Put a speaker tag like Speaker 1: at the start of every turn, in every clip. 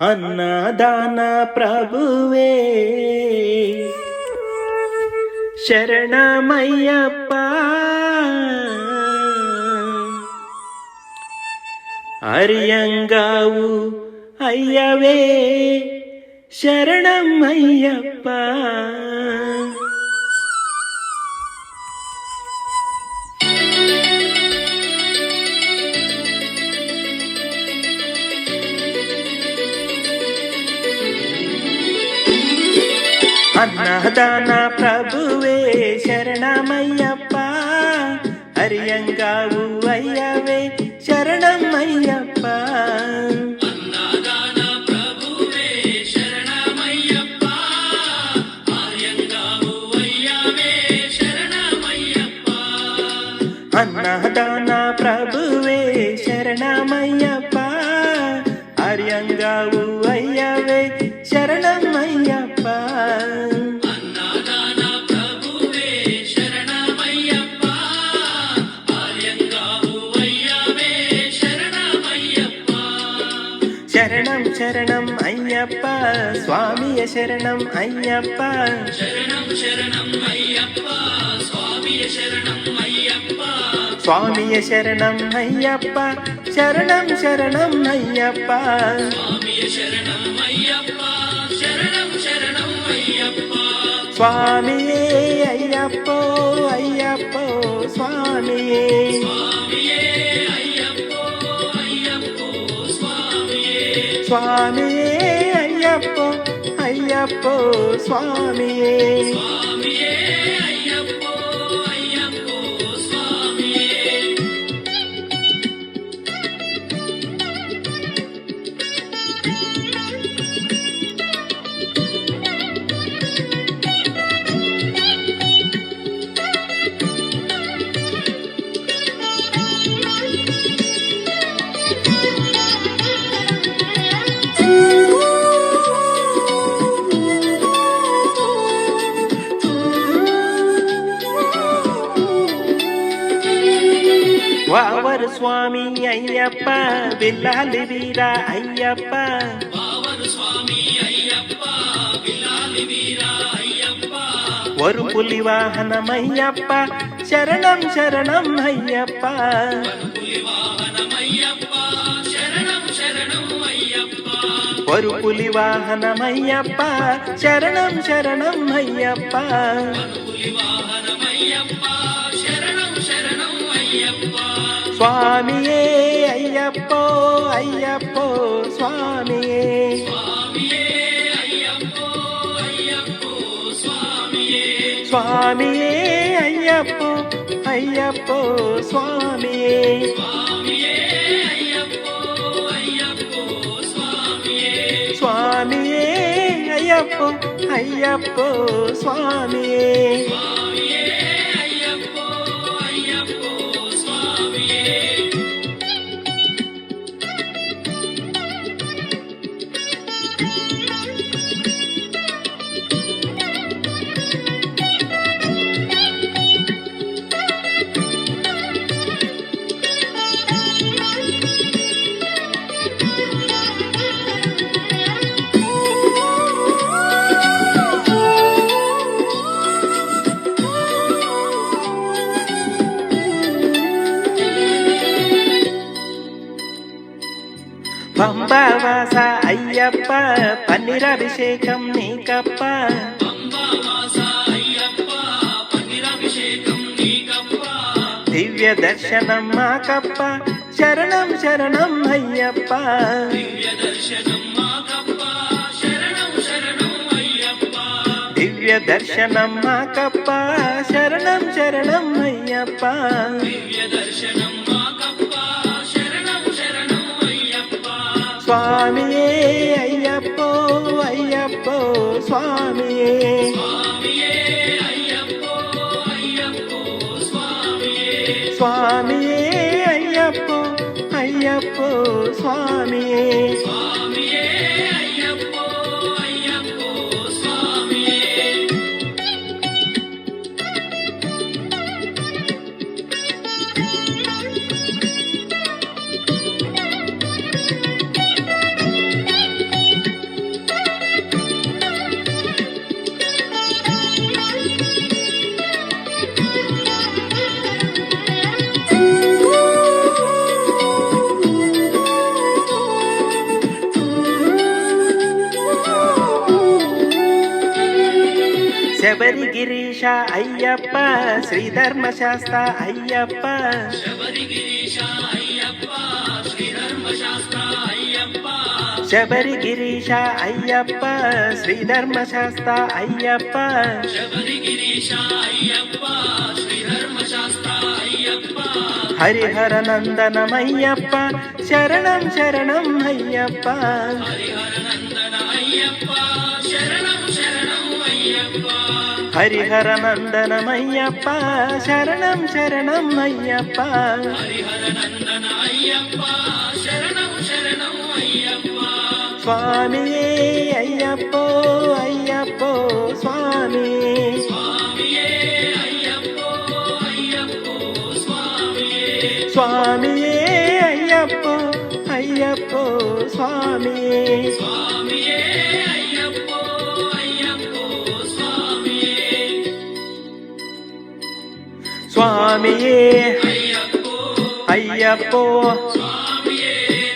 Speaker 1: అన్నదాన ప్రభువే శరణమయ్యప్ప, అరియంగావు అయ్యవే శరణమయ్యప్ప. అన్నదాన ప్రభువే శరణమయ్యప్ప, అరియంగావు అయ్యవే శరణమయ్యప్ప.
Speaker 2: అన్నదాన ప్రభువే శరణమయ్యప్ప, అరియంగావు అయ్యవే శరణమయ్యప్ప.
Speaker 1: అన్నదాన ప్రభువే శరణమయ్యప్ప, అరియంగావు అయ్యవే శరణమయ్యప్ప.
Speaker 2: అన్నదాన ప్రభువే శరణమయ్యప్ప, అరియంగావు అయ్యవే శరణమయ్యప్ప.
Speaker 1: శరణం శరణం అయ్యప్ప, స్వామియ శరణం అయ్యప్ప.
Speaker 2: శరణం శరణం అయ్యప్ప, స్వామియ శరణం అయ్యప్ప.
Speaker 1: స్వామియ శరణం అయ్యప్ప, శరణం శరణం అయ్యప్ప.
Speaker 2: స్వామియ శరణం అయ్యప్ప, శరణం శరణం అయ్యప్ప.
Speaker 1: స్వామియే అయ్యప్పో అయ్యప్పో స్వామియే.
Speaker 2: స్వామియే అయ్యప్పో అయ్యప్పో స్వామియే.
Speaker 1: స్వామియే అయ్యప్పో అయ్యప్పో స్వామియే.
Speaker 2: స్వామియే అయ్యప్పో అయ్యప్పో స్వామియే.
Speaker 1: వావరు స్వామి అయ్యప్ప, బిల్లాలి వీరా అయ్యప్ప.
Speaker 2: వావరు స్వామి అయ్యప్ప, బిల్లాలి వీరా అయ్యప్ప.
Speaker 1: వరుపులి వాహనమయ్యప్ప, శరణం శరణం అయ్యప్ప.
Speaker 2: పులి వాహనమయ్యప్ప, శరణం శరణం అయ్యప్ప.
Speaker 1: వరుపులి వాహనమయ్యప్ప, శరణం శరణం అయ్యప్ప.
Speaker 2: పులి వాహనమయ్యప్ప, శరణం శరణం అయ్యప్ప.
Speaker 1: స్వామియే అయ్యప్పో అయ్యప్పో స్వామియే.
Speaker 2: స్వామియే అయ్యప్పో అయ్యప్పో స్వామియే.
Speaker 1: స్వామియే అయ్యప్పో అయ్యప్పో స్వామియే.
Speaker 2: స్వామియే అయ్యప్పో అయ్యప్పో స్వామియే.
Speaker 1: స్వామియే అయ్యప్పో అయ్యప్పో స్వామియే.
Speaker 2: స్వామియే అయ్యప్పో అయ్యప్పో స్వామియే.
Speaker 1: పంబావాస అయ్యప్ప, పన్నీరాభిషేకం నీకప్ప.
Speaker 2: పంబావాస అయ్యప్ప, పన్నీరాభిషేకం నీకప్ప.
Speaker 1: దివ్య దర్శనం మాకప్ప, శరణం శరణం అయ్యప్ప.
Speaker 2: దివ్య దర్శనం మాకప్ప, శరణం శరణం అయ్యప్ప.
Speaker 1: దివ్య దర్శనం మాకప్ప, శరణం శరణం అయ్యప్ప.
Speaker 2: దివ్య దర్శనం మాకప్ప, శరణం శరణం అయ్యప్ప.
Speaker 1: స్వామియే అయ్యప్పో అయ్యప్పో స్వామియే.
Speaker 2: స్వామియే అయ్యప్పో అయ్యప్పో స్వామియే.
Speaker 1: స్వామియే అయ్యప్పో అయ్యప్పో స్వామియే.
Speaker 2: స్వామియే అయ్యప్పో అయ్యప్పో స్వామియే.
Speaker 1: శబరి గిరీశ అయ్యప్ప శ్రీధర్మశాస్త్ర అయ్యప్ప
Speaker 2: శబరిగిరీశ అయ్యప్ప శ్రీధర్మశాస్త్ర అయ్యప్ప
Speaker 1: శబరి గిరీశ అయ్యప్ప శ్రీధర్మశాస్త్ర అయ్యప్ప
Speaker 2: శబరిగిరీశ అయ్యప్ప శ్రీధర్మశాస్త్ర అయ్యప్ప
Speaker 1: హరిహర నందనమయ్యప్ప శరణం శరణం అయ్యప్ప
Speaker 2: హరిహర నందన అయ్యప్ప శరణం శరణం అయ్యప్ప
Speaker 1: హరిహర నందనమయ్యప్ప శరణం శరణం అయ్యప్ప
Speaker 2: హరిహర నందన అయ్యప్ప శరణం శరణం అయ్యప్ప
Speaker 1: స్వామియే అయ్యప్పో అయ్యప్పో స్వామి
Speaker 2: స్వామియే అయ్యప్పో అయ్యప్పో స్వామియే
Speaker 1: స్వామియే అయ్యప్పో అయ్యప్పో స్వామి
Speaker 2: స్వామియే అయ్యప్పో అయ్యప్పో స్వామియే
Speaker 1: స్వామియే
Speaker 2: అయ్యప్పో
Speaker 1: అయ్యప్పో
Speaker 2: స్వామియే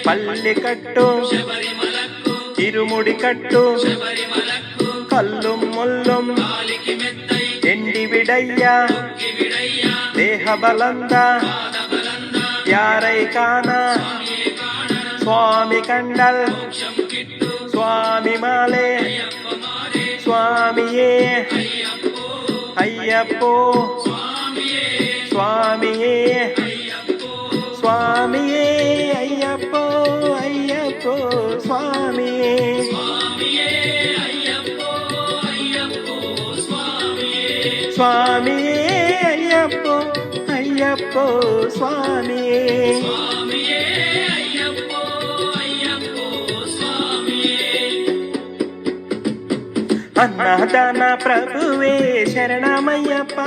Speaker 1: పల్లి కట్టు
Speaker 2: శబరిమలకు
Speaker 1: ఇరుముడి కట్టు
Speaker 2: శబరిమలకు
Speaker 1: కల్లు ముల్లుం
Speaker 2: కాలికి మెత్తై
Speaker 1: ఎండి విడయ్యా
Speaker 2: కివిడయ్యా
Speaker 1: దేహ బలంద
Speaker 2: పాదబలంద
Speaker 1: యారై కాన
Speaker 2: స్వామియే కాణ
Speaker 1: స్వామి కండల్
Speaker 2: మోక్షం కిట్టు
Speaker 1: స్వామి మాలే
Speaker 2: అయ్యప్ప మారే
Speaker 1: స్వామియే
Speaker 2: అయ్యప్పో
Speaker 1: అయ్యప్పో
Speaker 2: స్వామియే
Speaker 1: స్వామియే
Speaker 2: అయ్యప్పో
Speaker 1: స్వామియే అయ్యప్పో అయ్యప్పో స్వామియే
Speaker 2: స్వామియే అయ్యప్పో అయ్యప్పో స్వామియే
Speaker 1: స్వామియే అయ్యప్పో అయ్యప్పో స్వామియే
Speaker 2: స్వామియే అయ్యప్పో అయ్యప్పో స్వామియే
Speaker 1: అన్నదాన ప్రభువే శరణమయ్యప్ప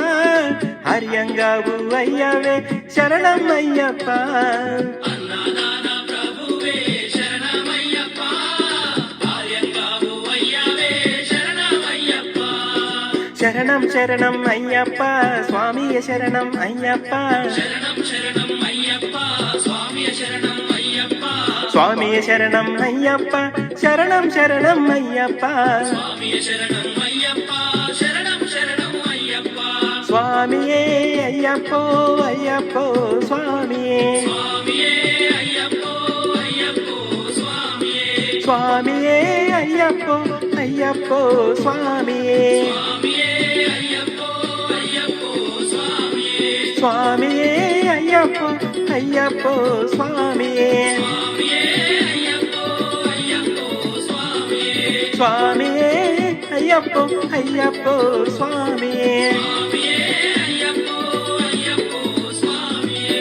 Speaker 1: హర్యంగావు అయ్యవే శరణమయ్యప్ప
Speaker 2: అన్నదాన ప్రభువే శరణమయ్యప్ప ఆర్యంగావు అయ్యవే శరణమయ్యప్ప
Speaker 1: శరణం శరణం అయ్యప్ప స్వామియ శరణం అయ్యప్ప
Speaker 2: శరణం శరణం అయ్యప్ప స్వామియ శరణం అయ్యప్ప
Speaker 1: స్వామియ శరణం అయ్యప్ప శరణం శరణం అయ్యప్ప
Speaker 2: స్వామియ శరణం అయ్యప్ప శరణం శరణం అయ్యప్ప
Speaker 1: స్వామియే అయ్యప్పో అయ్యప్పో స్వామియే
Speaker 2: స్వామియే అయ్యప్పో అయ్యప్పో స్వామియే
Speaker 1: స్వామియే అయ్యప్పో అయ్యప్పో స్వామియే
Speaker 2: స్వామియే అయ్యప్పో అయ్యప్పో స్వామియే
Speaker 1: స్వామియే అయ్యప్పో అయ్యప్పో స్వామియే
Speaker 2: స్వామియే అయ్యప్పో అయ్యప్పో స్వామియే
Speaker 1: స్వామియే అయ్యప్పో అయ్యప్పో స్వామియే
Speaker 2: స్వామియే అయ్యప్పో అయ్యప్పో స్వామియే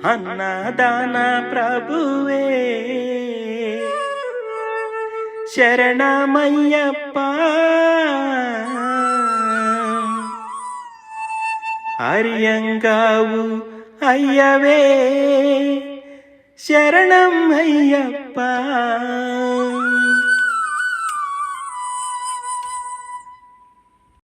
Speaker 1: అన్నదాన ప్రభువే శరణమయ్యప్ప హర్యంగావు అయ్యవే శరణం అయ్యప్ప